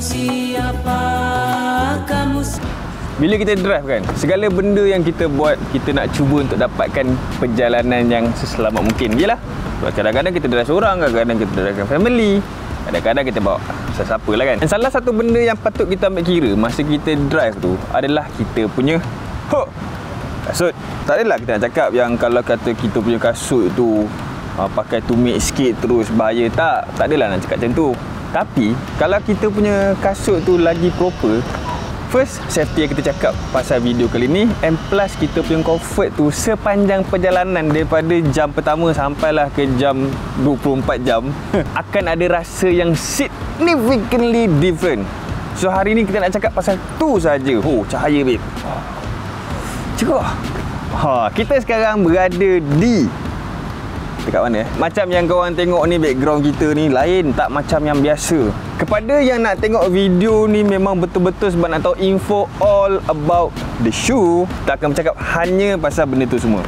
siapa? Bila kita drive kan, segala benda yang kita buat, kita nak cuba untuk dapatkan perjalanan yang seselamat mungkin. Yelah, kadang-kadang kita drive seorang, kadang-kadang kita drive dengan family, kadang-kadang kita bawa sesiapa lah kan. Dan salah satu benda yang patut kita ambil kira masa kita drive tu adalah kita punya kasut. Tak adalah kita nak cakap yang kalau kata kita punya kasut tu pakai tumit sikit terus bahaya. Tak adalah nak cakap macam tu. Tapi kalau kita punya kasut tu lagi proper, first, safety yang kita cakap pasal video kali ni, and plus kita punya comfort tu sepanjang perjalanan daripada jam pertama sampailah ke jam 24 jam akan ada rasa yang significantly different. So hari ni kita nak cakap pasal tu saja. Cahaya babe. Cukup. Kita sekarang berada di dekat mana? Macam yang korang tengok ni, background kita ni lain, tak macam yang biasa. Kepada yang nak tengok video ni memang betul-betul sebab nak tahu info all about the shoe, tak akan bercakap hanya pasal benda tu semua.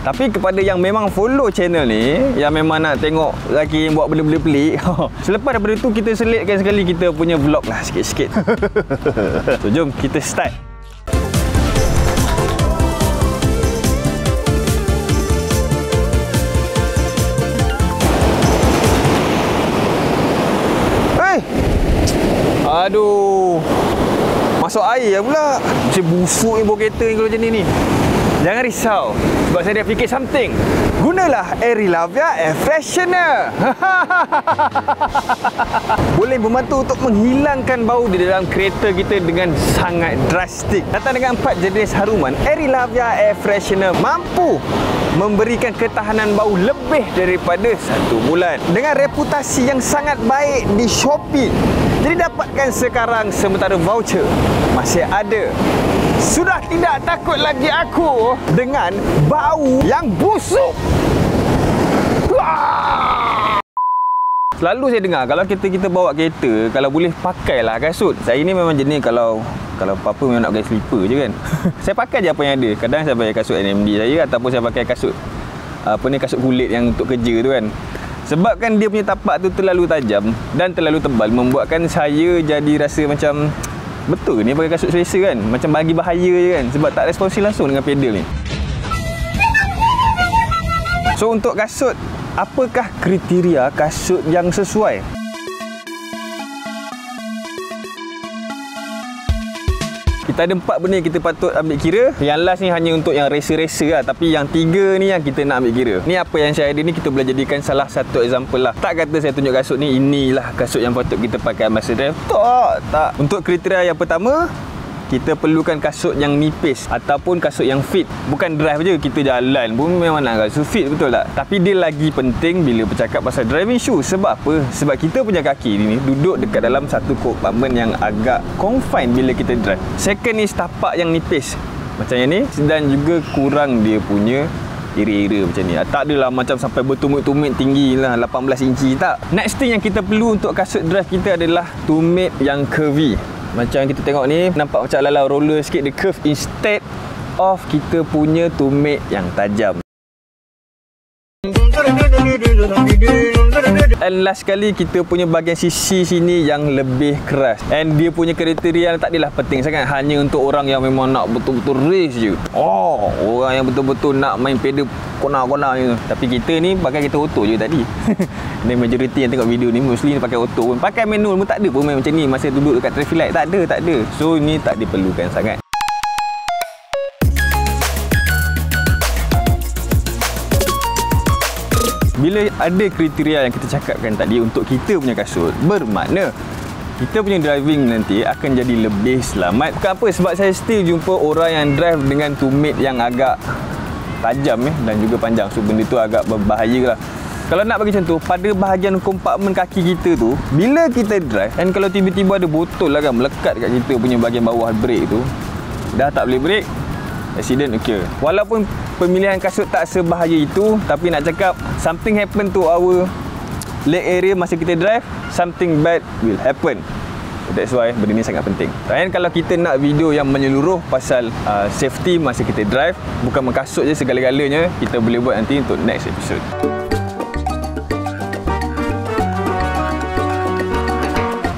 Tapi kepada yang memang follow channel ni, yang memang nak tengok lelaki buat benda-benda pelik, selepas daripada tu kita selitkan sekali kita punya vlog lah sikit-sikit. So jom kita start. Aduh, masuk air lah pula. Macam busuk ni bawa kereta ni kalau macam ni. Jangan risau, sebab saya dah fikir something. Gunalah Aerilavia Air Freshener. Boleh membantu untuk menghilangkan bau di dalam kereta kita dengan sangat drastik. Datang dengan 4 jenis haruman, Aerilavia Air Freshener mampu memberikan ketahanan bau lebih daripada 1 bulan. Dengan reputasi yang sangat baik di Shopee. Jadi dapatkan sekarang sementara voucher masih ada. Sudah tidak takut lagi aku dengan bau yang busuk. Selalu saya dengar kalau kita bawa kereta, kalau boleh pakailah kasut. Saya ni memang jenis kalau apa-apa memang nak pakai slipper je kan. Saya pakai je apa yang ada. Kadang saya pakai kasut NMD saya ataupun saya pakai kasut kasut kulit yang untuk kerja tu kan. Sebabkan dia punya tapak tu terlalu tajam dan terlalu tebal, membuatkan saya jadi rasa macam betul ni pakai kasut selesa kan, macam bagi bahaya je kan, sebab tak responsi langsung dengan pedal ni. So untuk kasut, apakah kriteria kasut yang sesuai? Kita ada 4 benda yang kita patut ambil kira. Yang last ni hanya untuk yang racer-racer lah. Tapi yang 3 ni yang kita nak ambil kira. Ni apa yang saya ada ni, kita boleh jadikan salah satu example lah. Tak kata saya tunjuk kasut ni, inilah kasut yang patut kita pakai masa drive. Tak. Untuk kriteria yang pertama, kita perlukan kasut yang nipis ataupun kasut yang fit. Bukan drive je, kita jalan pun memang nak kasut fit, betul tak? Tapi dia lagi penting bila bercakap pasal driving shoe. Sebab apa? Sebab kita punya kaki ni duduk dekat dalam satu compartment yang agak confined bila kita drive. Second ni tapak yang nipis macam yang ni, dan juga kurang dia punya area-area macam ni. Tak adalah macam sampai bertumit-tumit tinggi lah 18 inci, tak. Next thing yang kita perlu untuk kasut drive kita adalah tumit yang curvy. Macam kita tengok ni, nampak macam ala-ala roller sikit, dia curve instead of kita punya tumit yang tajam. And last sekali, kita punya bahagian sisi sini yang lebih keras. And dia punya kriteria tak adalah penting sangat, hanya untuk orang yang memang nak betul-betul race je. Orang yang betul-betul nak main pedal kona-kona je. Tapi kita ni pakai kereta auto je tadi. Ni majoriti yang tengok video ni mostly pakai auto pun. Pakai manual pun tak ada pun main macam ni masa duduk dekat traffic light. Tak ada. So ni tak diperlukan sangat. Bila ada kriteria yang kita cakapkan tadi untuk kita punya kasut, bermakna kita punya driving nanti akan jadi lebih selamat. Bukan apa, sebab saya still jumpa orang yang drive dengan tumit yang agak tajam dan juga panjang. So benda tu agak berbahaya lah. Kalau nak bagi contoh, pada bahagian kompartmen kaki kita tu, bila kita drive, dan kalau tiba-tiba ada botol lah kan melekat kat kita punya bahagian bawah brake tu, dah tak boleh brake, accident occur. Walaupun pemilihan kasut tak sebahaya itu, tapi nak cakap something happen to our leg area masa kita drive, something bad will happen. That's why benda ni sangat penting. Dan kalau kita nak video yang menyeluruh pasal safety masa kita drive, bukan kasut je segala-galanya, kita boleh buat nanti untuk next episode.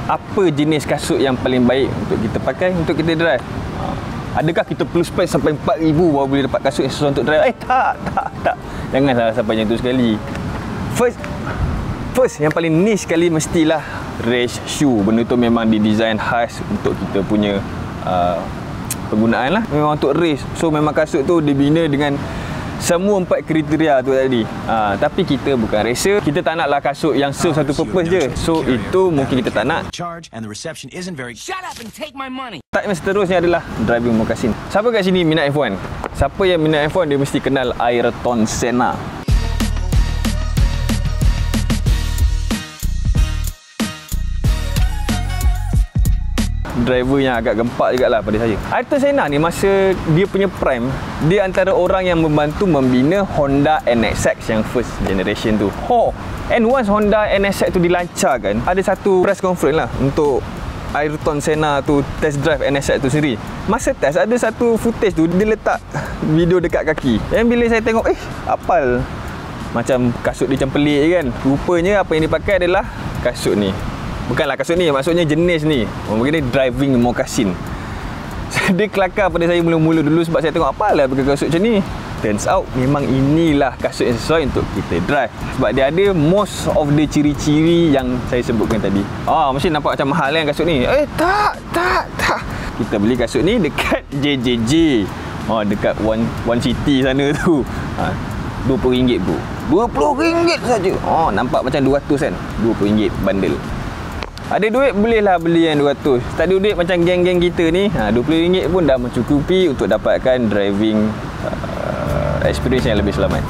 Apa apa jenis kasut yang paling baik untuk kita pakai untuk kita drive? Adakah kita perlu spend sampai 4,000 baru boleh dapat kasut yang sesuai untuk drive? Tak. Jangan salah sampai macam tu sekali. First yang paling niche sekali mestilah race shoe. Benda tu memang didesign khas untuk kita punya penggunaan lah. Memang untuk race. So memang kasut tu dibina dengan semua 4 kriteria tu tadi. Tapi kita bukan racer. Kita tak naklah kasut yang serve satu purpose je. So itu mungkin kita tak nak. Type yang seterusnya adalah driving moccasin. Siapa kat sini minat F1? Siapa yang minat F1 dia mesti kenal Ayrton Senna. Driver yang agak gempak jugalah pada saya. Ayrton Senna ni masa dia punya prime, dia antara orang yang membantu membina Honda NSX yang first generation tu. And once Honda NSX tu dilancarkan, ada satu press conference lah untuk Ayrton Senna tu test drive NSX tu sendiri. Masa test ada satu footage tu dia letak video dekat kaki. Yang bila saya tengok, apal macam kasut dia macam pelik je kan. Rupanya apa yang dipakai adalah kasut ni. Bukanlah kasut ni, maksudnya jenis ni. Mungkin dia driving moccasin. Dia kelakar pada saya mula-mula dulu sebab saya tengok apalah pakai kasut macam ni. Turns out memang inilah kasut yang sesuai untuk kita drive. Sebab dia ada most of the ciri-ciri yang saya sebutkan tadi. Mesti nampak macam mahal kan kasut ni. Tak. Kita beli kasut ni dekat JJJ. Dekat One City sana tu. RM20 bro. RM20 saja. Nampak macam 200 kan. RM20 bundle. Ada duit bolehlah beli yang 200. Tak ada duit macam geng-geng kita ni, RM20 pun dah mencukupi untuk dapatkan driving experience yang lebih selamat.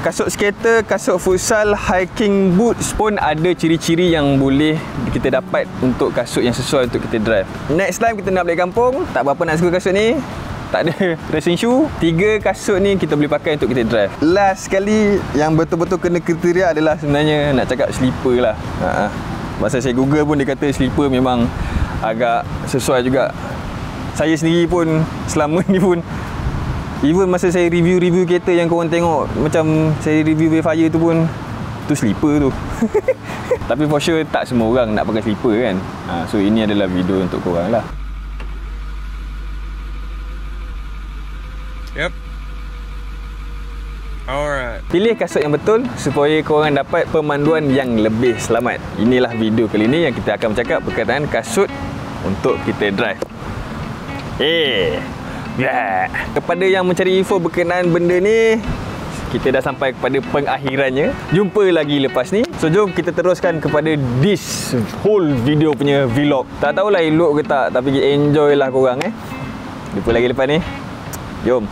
Kasut skater, kasut futsal, hiking boots pun ada ciri-ciri yang boleh kita dapat untuk kasut yang sesuai untuk kita drive. Next time kita nak balik kampung, tak berapa nak suka kasut ni, tak ada racing shoe, 3 kasut ni kita boleh pakai untuk kita drive. Last sekali yang betul-betul kena kriteria adalah sebenarnya nak cakap slipper lah. Masa saya google pun dia kata slipper memang agak sesuai juga. Saya sendiri pun selama ni pun, even masa saya review kereta yang korang tengok, macam saya review Wayfire tu pun, tu slipper tu. Tapi for sure tak semua orang nak pakai slipper kan. So ini adalah video untuk korang lah. Yep. Alright. Pilih kasut yang betul supaya korang dapat pemanduan yang lebih selamat. Inilah video kali ini yang kita akan bercakap berkaitan kasut untuk kita drive. Kepada yang mencari info berkenaan benda ni, kita dah sampai kepada pengakhirannya. Jumpa lagi lepas ni. So jom kita teruskan kepada this whole video punya vlog. Tak tahulah elok ke tak, tapi enjoy lah korang Jumpa lagi lepas ni. Jom.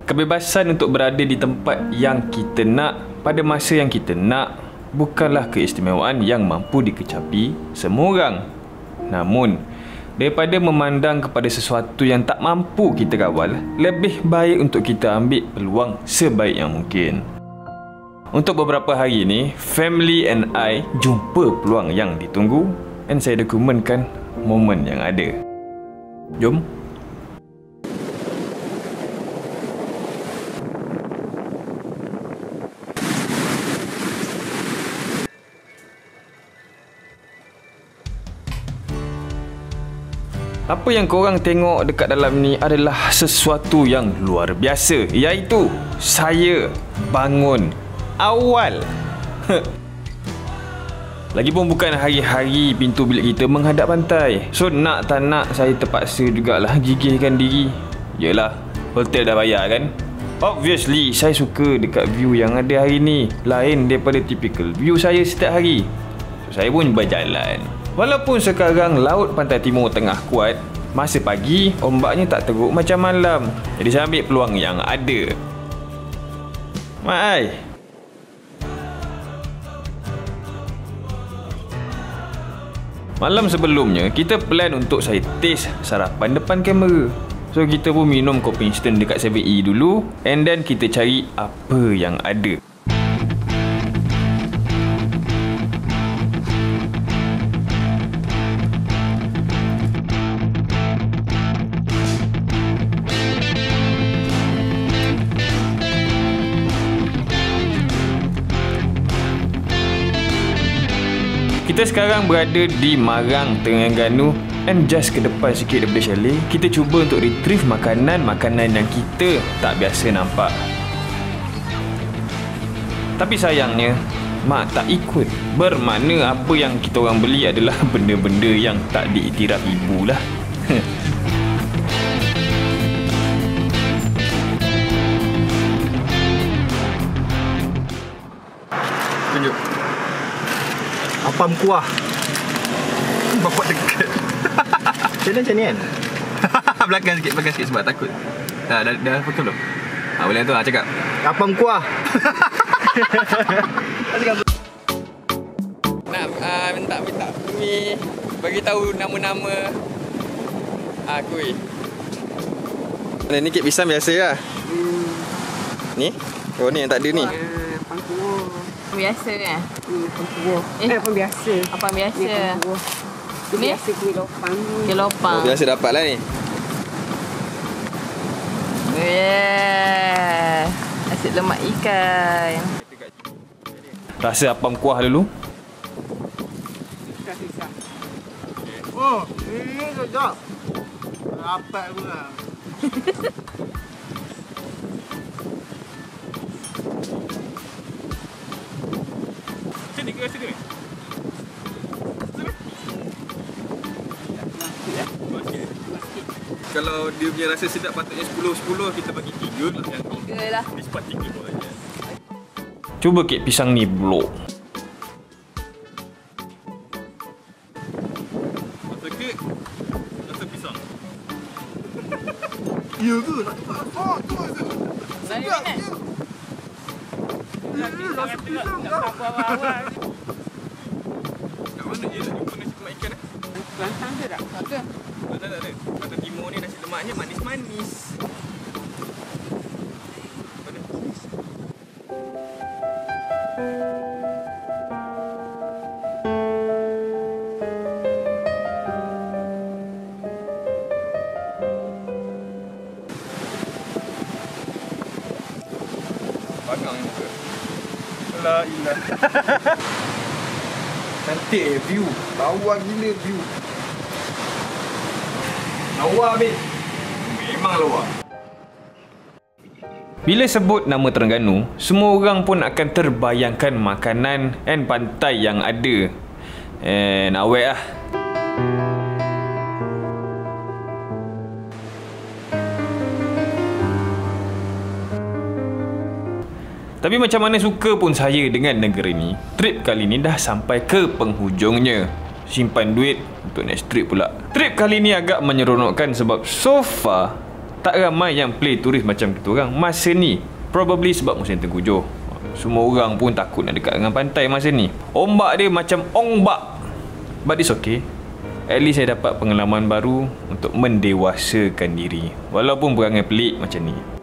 Kebebasan untuk berada di tempat yang kita nak pada masa yang kita nak bukanlah keistimewaan yang mampu dikecapi semua orang. Namun, daripada memandang kepada sesuatu yang tak mampu kita kawal, lebih baik untuk kita ambil peluang sebaik yang mungkin. Untuk beberapa hari ini, family and I jumpa peluang yang ditunggu dan saya dokumenkan momen yang ada. Jom. Apa yang korang tengok dekat dalam ni adalah sesuatu yang luar biasa, iaitu saya bangun awal. Lagipun bukan hari-hari pintu bilik kita menghadap pantai. So nak tak nak saya terpaksa jugalah gigihkan diri. Yelah, hotel dah bayar kan. Obviously saya suka dekat view yang ada hari ni, lain daripada typical view saya setiap hari. So saya pun berjalan. Walaupun sekarang laut pantai timur tengah kuat, masa pagi ombaknya tak teruk macam malam. Jadi saya ambil peluang yang ada. Mai. Malam sebelumnya kita plan untuk saya taste sarapan depan kamera. So kita pun minum kopi instant dekat 7E dulu, and then kita cari apa yang ada. Kita sekarang berada di Marang, Terengganu, and just ke depan sikit daripada chalet, kita cuba untuk retrieve makanan-makanan yang kita tak biasa nampak. Tapi sayangnya, mak tak ikut. Bermakna apa yang kita orang beli adalah benda-benda yang tak diiktiraf ibu lah. Tunjuk. Apam kuah. Bapak dekat. Macam ni kan? belakang sikit sebab takut. Dah foto belum? Boleh tu cakap. Apam kuah. Nak minta mi bagi tahu nama-nama kuih. Ni kek pisang biasa lah. Ni? Oh ni yang tak ada ni. Pangkuah. Biasa kan? Pangkuah. Apa biasa? Apa biasa? Ni biasa kuih lopang. Kuih lopang. Biasa dapat lah ni. Nasi lemak ikan. Rasa apam kuah dulu. Oh, ini sedap. Rapat pula. Sini ke sini. Kalau dia punya rasa sedap patutnya 10-10, kita bagi 3 lah. Yang 3 lah. Ni sepat 3 pun aja. Cuba kek pisang ni blok. Rasa kek, rasa pisang. Ya ke? Nak cepat. Oh, tu rasa. Sedap. Rasa pisang dah. Kat mana je nak jumpa nasi lemak ikan? Kelantan ke tak? Tak ada. Tak ada. Kata timur ni nasi lemaknya manis-manis. Bangang muka. La ilah. Cantik view. Lawa gila view. Lawa habis. Memang lawa. Bila sebut nama Terengganu, semua orang pun akan terbayangkan makanan and pantai yang ada. And awet lah. Tapi macam mana suka pun saya dengan negeri ni, trip kali ni dah sampai ke penghujungnya. Simpan duit untuk next trip pula. Trip kali ni agak menyeronokkan sebab so far tak ramai yang play turis macam kita orang masa ni. Probably sebab musim tengkujuh. Semua orang pun takut nak dekat dengan pantai masa ni. Ombak dia macam ongbak. But it's okay. At least saya dapat pengalaman baru untuk mendewasakan diri. Walaupun perangai pelik macam ni.